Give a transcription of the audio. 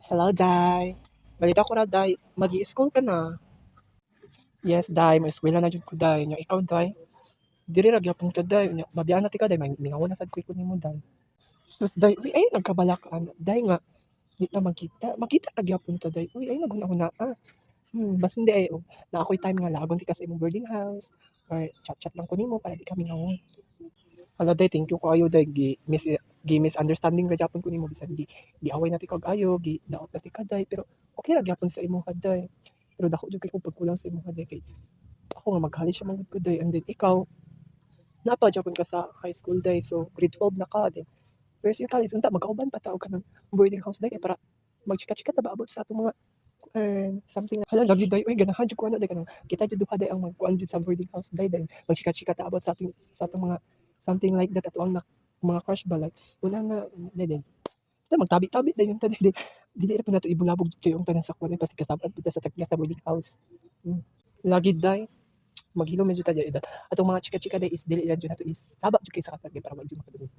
Hello, Day. Balita ko ra, Day. Mag-i-school ka na. Yes, Day. May eskwela na dyan ko, Day. Nya ikaw, Day. Diri ra gyapon ka, Day. Nya mabiyaan na ti ka, Day. Mingawan na sad ko nimo, Day. Sus, Day. Uy, ay, nagkabalakaan. Day nga. Di na magkita. Makita ra gyapon ka, Day. Uy, ay, naghuna-huna. Basta hindi ay, na ako'y time nga lagon ti ka sa imong boarding house. Or chat-chat lang ko nimo para di kami ngawon. Hala, Day. Thank you kaayo, Day. Misunderstanding ra gyapon ko nimo. Bisan di away na ti kag ayo. Daot na ti ka, Day. Pero okay ra gyapon sa imo, Day. Pero dako jud kay kung pagkulang sa imo, Day. Kay ako nga mag-college siya man ko, Day. And then ikaw, napa gyapon ka sa high school, Day. So grade 12 na ka, Day. First year college, unta magkauban pa tao ka ng boarding house, Day. Para magchika-chika ta ba abot sa atong mga something hala lagi, Day. Uy, ganahan jud ko ano, Day. Kanang kita jud duha, Day, ang magkuan jud sa boarding house, Day. Day magchika-chika ta abot sa atong mga something like that ato ang mga crush ba like una nga, Day. Kita magtabi-tabi, Day, yung Day. Dili ra pa nato ibulabog kayo ang tanan sa kuan pati kasabot kita sa tagya sa boarding house. Lagi, Day. Maghilom medyo ta, Day. Atong mga chika-chika, Day, is dili lang jud nato is sabak jud kay sa katag para wag jud makadungog.